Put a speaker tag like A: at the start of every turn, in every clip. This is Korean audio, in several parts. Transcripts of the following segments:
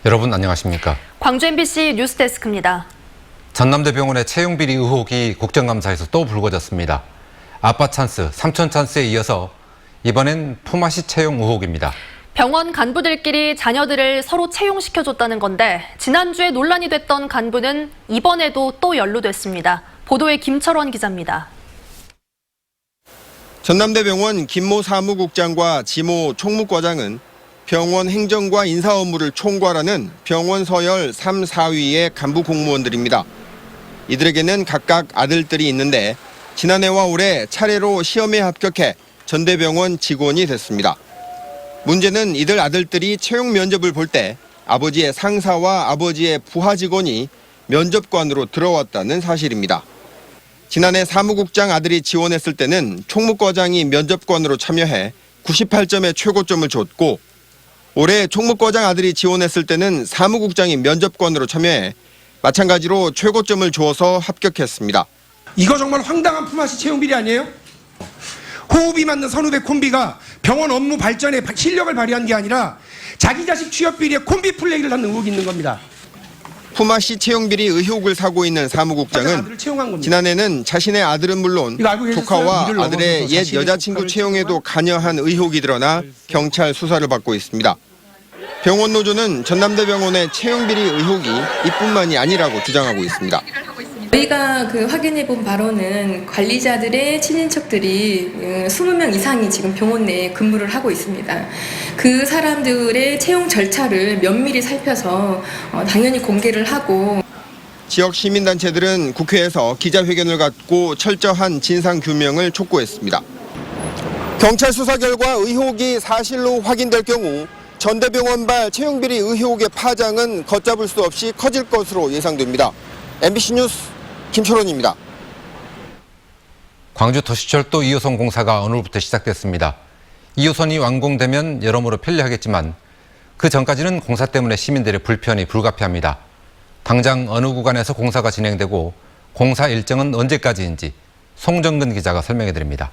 A: 여러분 안녕하십니까?
B: 광주 MBC 뉴스데스크입니다.
A: 전남대병원의 채용비리 의혹이 국정감사에서 또 불거졌습니다. 아빠 찬스, 삼촌 찬스에 이어서 이번엔 품앗이 채용 의혹입니다.
B: 병원 간부들끼리 자녀들을 서로 채용시켜줬다는 건데 지난주에 논란이 됐던 간부는 이번에도 또 연루됐습니다. 보도에 김철원 기자입니다.
C: 전남대병원 김모 사무국장과 지모 총무과장은 병원 행정과 인사 업무를 총괄하는 병원 서열 3, 4위의 간부 공무원들입니다. 이들에게는 각각 아들들이 있는데 지난해와 올해 차례로 시험에 합격해 전대병원 직원이 됐습니다. 문제는 이들 아들들이 채용 면접을 볼 때 아버지의 상사와 아버지의 부하 직원이 면접관으로 들어왔다는 사실입니다. 지난해 사무국장 아들이 지원했을 때는 총무과장이 면접관으로 참여해 98점의 최고점을 줬고 올해 총무과장 아들이 지원했을 때는 사무국장이 면접관으로 참여해 마찬가지로 최고점을 주어서 합격했습니다.
D: 이거 정말 황당한 품앗이 채용 비리 아니에요? 호흡이 맞는 선후배 콤비가 병원 업무 발전에 실력을 발휘한 게 아니라 자기 자식 취업 비리에 콤비 플레이를 한 의혹이 있는 겁니다.
C: 품앗이 채용 비리 의혹을 사고 있는 사무국장은 지난해는 자신의 아들은 물론 조카와 아들의 옛 여자친구 채용에도 관여한 의혹이 드러나 경찰 수사를 받고 있습니다. 병원 노조는 전남대병원의 채용 비리 의혹이 이뿐만이 아니라고 주장하고 있습니다.
E: 저희가 확인해 본 바로는 관리자들의 친인척들이 20명 이상이 지금 병원 내에 근무를 하고 있습니다. 그 사람들의 채용 절차를 면밀히 살펴서 당연히 공개를 하고
C: 지역 시민단체들은 국회에서 기자회견을 갖고 철저한 진상규명을 촉구했습니다. 경찰 수사 결과 의혹이 사실로 확인될 경우 전대병원발 채용비리 의혹의 파장은 걷잡을 수 없이 커질 것으로 예상됩니다. MBC 뉴스 김철원입니다.
A: 광주 도시철도 2호선 공사가 오늘부터 시작됐습니다. 2호선이 완공되면 여러모로 편리하겠지만 그 전까지는 공사 때문에 시민들의 불편이 불가피합니다. 당장 어느 구간에서 공사가 진행되고 공사 일정은 언제까지인지 송정근 기자가 설명해드립니다.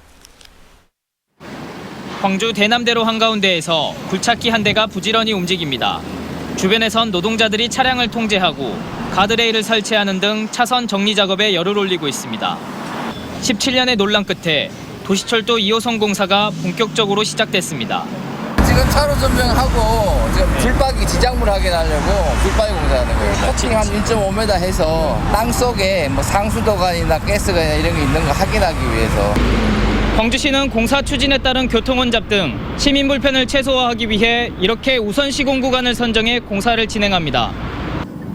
F: 광주 대남대로 한가운데에서 굴착기 한 대가 부지런히 움직입니다. 주변에선 노동자들이 차량을 통제하고 가드레일을 설치하는 등 차선 정리 작업에 열을 올리고 있습니다. 17년의 논란 끝에 도시철도 2호선 공사가 본격적으로 시작됐습니다.
G: 지금 차로 전병하고 지금 불박이 지작물 확인하려고 불박이 공사하는 거예요. 코팅 한 1.5m 해서 땅 속에 상수도관이나 가스관이나 이런 게 있는 거 확인하기 위해서.
F: 광주시는 공사 추진에 따른 교통혼잡 등 시민 불편을 최소화하기 위해 이렇게 우선 시공 구간을 선정해 공사를 진행합니다.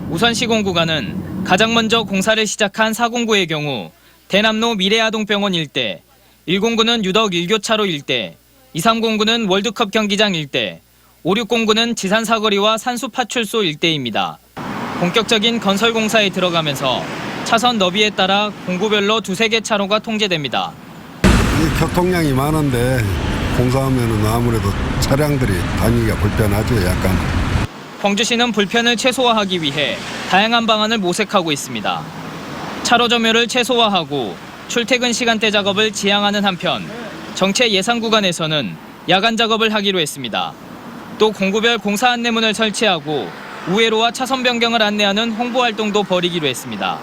F: 우선 시공 구간은 가장 먼저 공사를 시작한 409의 경우 대남로 미래아동병원 일대, 109는 유덕 1교차로 일대, 2309는 월드컵 경기장 일대, 5609는 지산사거리와 산수파출소 일대입니다. 본격적인 건설 공사에 들어가면서 차선 너비에 따라 공구별로 2-3개 차로가 통제됩니다.
H: 교통량이 많은데 공사하면 아무래도 차량들이 다니기가 불편하죠, 약간.
F: 광주시는 불편을 최소화하기 위해 다양한 방안을 모색하고 있습니다. 차로 점유를 최소화하고 출퇴근 시간대 작업을 지양하는 한편 정체 예상 구간에서는 야간 작업을 하기로 했습니다. 또 공구별 공사 안내문을 설치하고 우회로와 차선 변경을 안내하는 홍보 활동도 벌이기로 했습니다.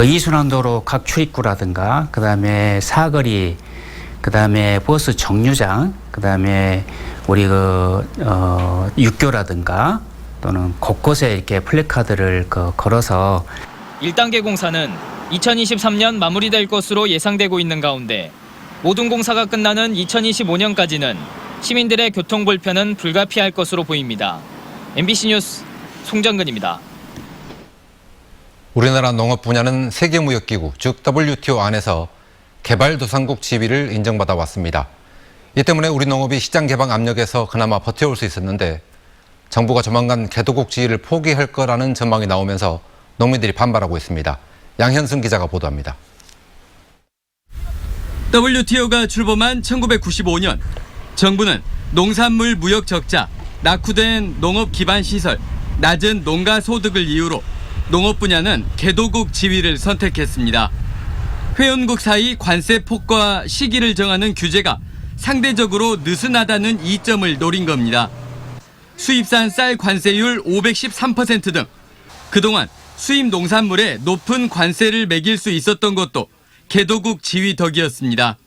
I: 이순환도로 각 출입구라든가 그다음에 사거리, 그다음에 버스 정류장, 그다음에 우리 육교라든가 또는 곳곳에 이렇게 플래카드를 걸어서
F: 1단계 공사는 2023년 마무리될 것으로 예상되고 있는 가운데 모든 공사가 끝나는 2025년까지는 시민들의 교통 불편은 불가피할 것으로 보입니다. MBC 뉴스 송정근입니다.
A: 우리나라 농업 분야는 세계무역기구, 즉 WTO 안에서 개발도상국 지위를 인정받아 왔습니다. 이 때문에 우리 농업이 시장 개방 압력에서 그나마 버텨올 수 있었는데 정부가 조만간 개도국 지위를 포기할 거라는 전망이 나오면서 농민들이 반발하고 있습니다. 양현승 기자가 보도합니다.
J: WTO가 출범한 1995년 정부는 농산물 무역 적자, 낙후된 농업 기반 시설, 낮은 농가 소득을 이유로 농업 분야는 개도국 지위를 선택했습니다. 회원국 사이 관세 폭과 시기를 정하는 규제가 상대적으로 느슨하다는 이점을 노린 겁니다. 수입산 쌀 관세율 513% 등 그동안 수입 농산물에 높은 관세를 매길 수 있었던 것도 개도국 지위 덕이었습니다.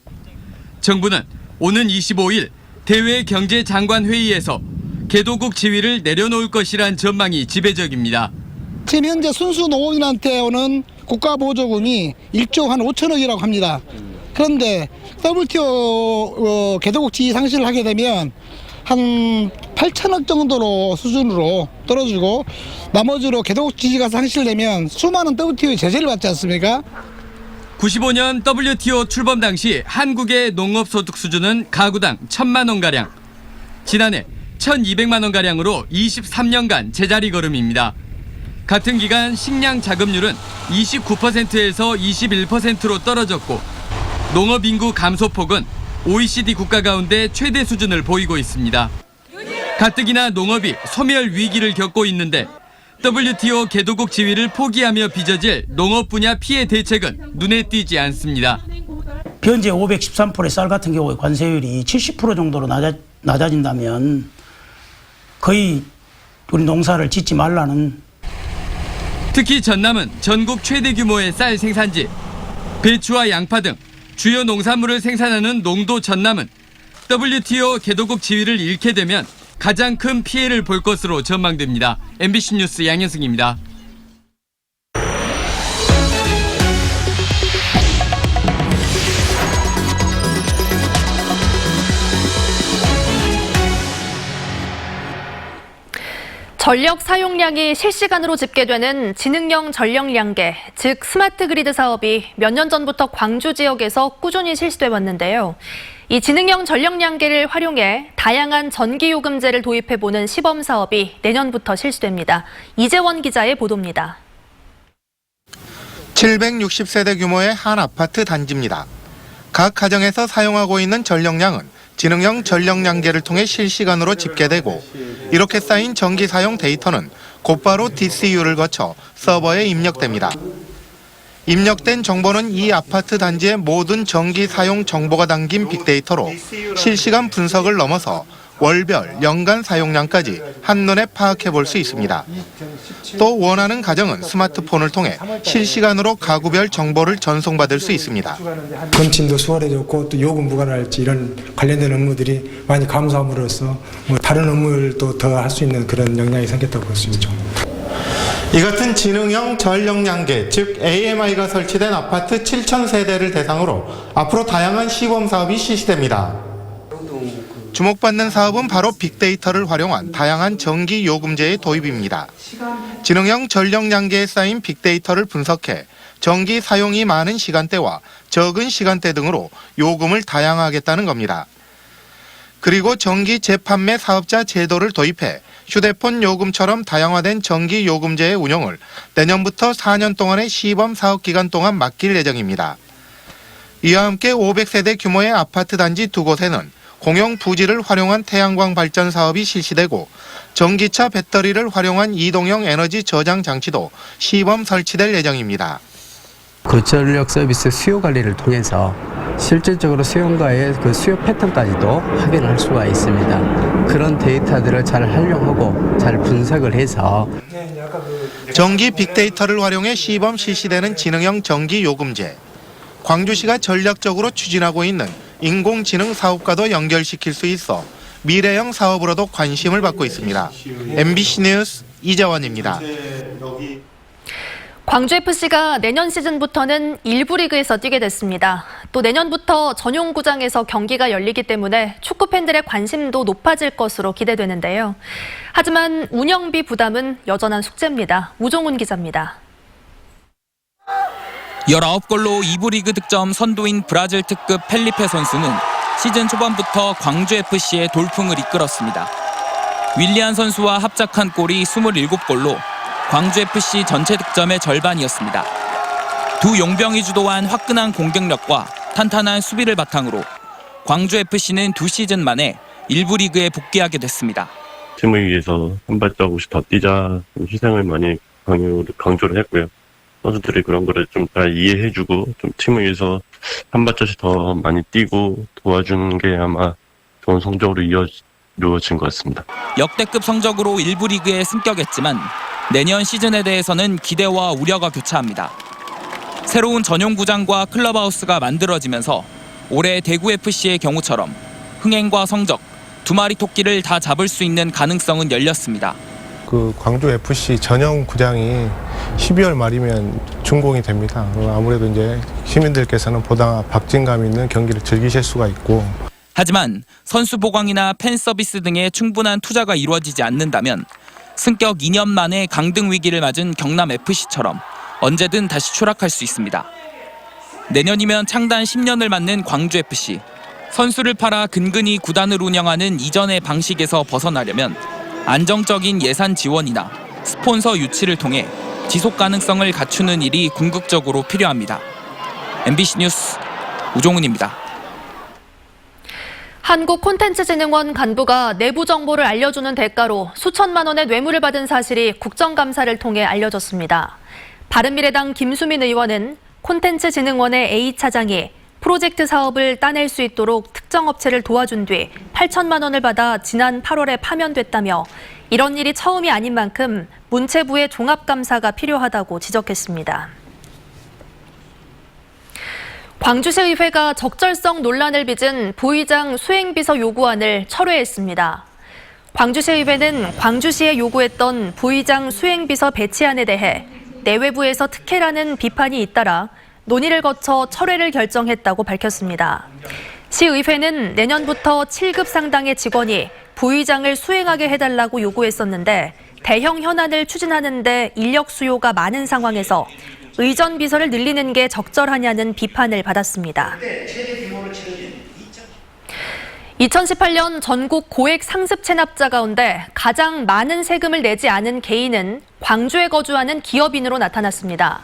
J: 정부는 오는 25일 대외경제장관회의에서 개도국 지위를 내려놓을 것이란 전망이 지배적입니다.
K: 지금 현재 순수 농업인한테 오는 국가보조금이 1조 한 5천억이라고 합니다. 그런데 WTO 개도국 지위 상실을 하게 되면 한 8천억 정도로 수준으로 떨어지고 나머지로 개도국 지위가 상실되면 수많은 WTO의 제재를 받지 않습니까?
J: 95년 WTO 출범 당시 한국의 농업소득 수준은 가구당 1,000만 원가량, 지난해 1,200만 원가량으로 23년간 제자리 걸음입니다. 같은 기간 식량 자급률은 29%에서 21%로 떨어졌고 농업 인구 감소폭은 OECD 국가 가운데 최대 수준을 보이고 있습니다. 가뜩이나 농업이 소멸 위기를 겪고 있는데 WTO 개도국 지위를 포기하며 빚어질 농업 분야 피해 대책은 눈에 띄지 않습니다.
L: 현재 513%의 쌀 같은 경우에 관세율이 70% 정도로 낮아진다면 거의 우리 농사를 짓지 말라는.
J: 특히 전남은 전국 최대 규모의 쌀 생산지, 배추와 양파 등 주요 농산물을 생산하는 농도 전남은 WTO 개도국 지위를 잃게 되면 가장 큰 피해를 볼 것으로 전망됩니다. MBC 뉴스 양현승입니다.
B: 전력 사용량이 실시간으로 집계되는 지능형 전력량계, 즉 스마트 그리드 사업이 몇 년 전부터 광주 지역에서 꾸준히 실시돼 왔는데요. 이 지능형 전력량계를 활용해 다양한 전기요금제를 도입해보는 시범 사업이 내년부터 실시됩니다. 이재원 기자의 보도입니다.
M: 760세대 규모의 한 아파트 단지입니다. 각 가정에서 사용하고 있는 전력량은 지능형 전력량계를 통해 실시간으로 집계되고 이렇게 쌓인 전기 사용 데이터는 곧바로 DCU를 거쳐 서버에 입력됩니다. 입력된 정보는 이 아파트 단지의 모든 전기 사용 정보가 담긴 빅데이터로 실시간 분석을 넘어서 월별, 연간 사용량까지 한눈에 파악해 볼 수 있습니다. 또 원하는 가정은 스마트폰을 통해 실시간으로 가구별 정보를 전송받을 수 있습니다.
N: 검침도 수월해졌고 또 요금 부과랄지 이런 관련된 업무들이 많이 감소함으로써 다른 업무를 또 더 할 수 있는 그런 역량이 생겼다고 볼 수 있죠.
M: 이 같은 지능형 전력량계, 즉 AMI가 설치된 아파트 7,000세대를 대상으로 앞으로 다양한 시범 사업이 실시됩니다. 주목받는 사업은 바로 빅데이터를 활용한 다양한 전기 요금제의 도입입니다. 지능형 전력량계에 쌓인 빅데이터를 분석해 전기 사용이 많은 시간대와 적은 시간대 등으로 요금을 다양화하겠다는 겁니다. 그리고 전기 재판매 사업자 제도를 도입해 휴대폰 요금처럼 다양화된 전기 요금제의 운영을 내년부터 4년 동안의 시범 사업 기간 동안 맡길 예정입니다. 이와 함께 500세대 규모의 아파트 단지 두 곳에는 공용 부지를 활용한 태양광 발전 사업이 실시되고 전기차 배터리를 활용한 이동형 에너지 저장 장치도 시범 설치될 예정입니다.
O: 고전력 서비스 수요 관리를 통해서 실질적으로 수요과의 그 수요 패턴까지도 확인을 할 수가 있습니다. 그런 데이터들을 잘 활용하고 잘 분석을 해서
M: 전기 빅데이터를 활용해 시범 실시되는 지능형 전기 요금제. 광주시가 전략적으로 추진하고 있는 인공지능 사업과도 연결시킬 수 있어 미래형 사업으로도 관심을 받고 있습니다. MBC 뉴스 이재원입니다.
B: 광주FC가 내년 시즌부터는 1부 리그에서 뛰게 됐습니다. 또 내년부터 전용구장에서 경기가 열리기 때문에 축구 팬들의 관심도 높아질 것으로 기대되는데요. 하지만 운영비 부담은 여전한 숙제입니다. 우종훈 기자입니다.
P: 19골로 2부 리그 득점 선두인 브라질 특급 펠리페 선수는 시즌 초반부터 광주FC의 돌풍을 이끌었습니다. 윌리안 선수와 합작한 골이 27골로 광주FC 전체 득점의 절반이었습니다. 두 용병이 주도한 화끈한 공격력과 탄탄한 수비를 바탕으로 광주FC는 2시즌 만에 1부 리그에 복귀하게 됐습니다.
Q: 팀을 위해서 한 발자국씩 더 뛰자 희생을 많이 강조를 했고요. 선수들이 그런 거를 좀 잘 이해해주고 좀 팀을 위해서 한 발자국씩 더 많이 뛰고 도와주는 게 아마 좋은 성적으로 이루어진 것 같습니다.
P: 역대급 성적으로 1부 리그에 승격했지만 내년 시즌에 대해서는 기대와 우려가 교차합니다. 새로운 전용 구장과 클럽하우스가 만들어지면서 올해 대구FC의 경우처럼 흥행과 성적, 두 마리 토끼를 다 잡을 수 있는 가능성은 열렸습니다.
R: 그 광주 FC 전용 구장이 12월 말이면 준공이 됩니다. 아무래도 이제 시민들께서는 보다 박진감 있는 경기를 즐기실 수가 있고.
P: 하지만 선수 보강이나 팬 서비스 등의 충분한 투자가 이루어지지 않는다면 승격 2년 만에 강등 위기를 맞은 경남FC처럼 언제든 다시 추락할 수 있습니다. 내년이면 창단 10년을 맞는 광주FC. 선수를 팔아 근근히 구단을 운영하는 이전의 방식에서 벗어나려면 안정적인 예산 지원이나 스폰서 유치를 통해 지속 가능성을 갖추는 일이 궁극적으로 필요합니다. MBC 뉴스 우종훈입니다.
B: 한국콘텐츠진흥원 간부가 내부 정보를 알려주는 대가로 수천만 원의 뇌물을 받은 사실이 국정감사를 통해 알려졌습니다. 바른미래당 김수민 의원은 콘텐츠진흥원의 A 차장이 프로젝트 사업을 따낼 수 있도록 특정 업체를 도와준 뒤 8천만 원을 받아 지난 8월에 파면됐다며 이런 일이 처음이 아닌 만큼 문체부의 종합감사가 필요하다고 지적했습니다. 광주시의회가 적절성 논란을 빚은 부의장 수행비서 요구안을 철회했습니다. 광주시의회는 광주시에 요구했던 부의장 수행비서 배치안에 대해 내외부에서 특혜라는 비판이 잇따라 논의를 거쳐 철회를 결정했다고 밝혔습니다. 시의회는 내년부터 7급 상당의 직원이 부의장을 수행하게 해달라고 요구했었는데 대형 현안을 추진하는 데 인력 수요가 많은 상황에서 의전 비서를 늘리는 게 적절하냐는 비판을 받았습니다. 2018년 전국 고액 상습 체납자 가운데 가장 많은 세금을 내지 않은 개인은 광주에 거주하는 기업인으로 나타났습니다.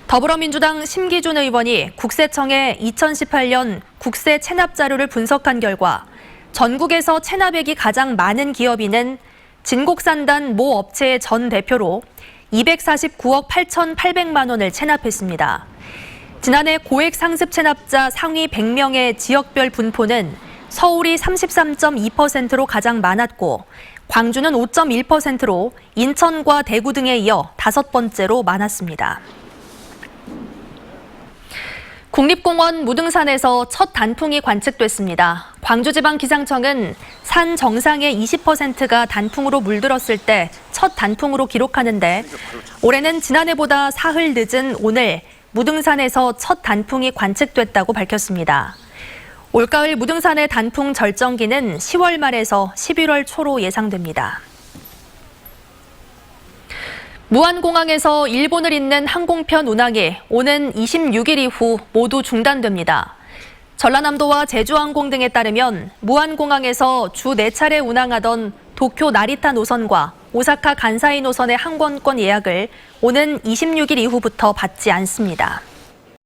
B: 더불어민주당 심기준 의원이 국세청에 2018년 국세 체납 자료를 분석한 결과 전국에서 체납액이 가장 많은 기업인은 진곡산단 모 업체의 전 대표로 249억 8,800만 원을 체납했습니다. 지난해 고액 상습 체납자 상위 100명의 지역별 분포는 서울이 33.2%로 가장 많았고 광주는 5.1%로 인천과 대구 등에 이어 5번째로 많았습니다. 국립공원 무등산에서 첫 단풍이 관측됐습니다. 광주지방기상청은 산 정상의 20%가 단풍으로 물들었을 때 첫 단풍으로 기록하는데 올해는 지난해보다 사흘 늦은 오늘 무등산에서 첫 단풍이 관측됐다고 밝혔습니다. 올가을 무등산의 단풍 절정기는 10월 말에서 11월 초로 예상됩니다. 무안공항에서 일본을 잇는 항공편 운항이 오는 26일 이후 모두 중단됩니다. 전라남도와 제주항공 등에 따르면 무안공항에서 주 4차례 운항하던 도쿄 나리타 노선과 오사카 간사이 노선의 항공권 예약을 오는 26일 이후부터 받지 않습니다.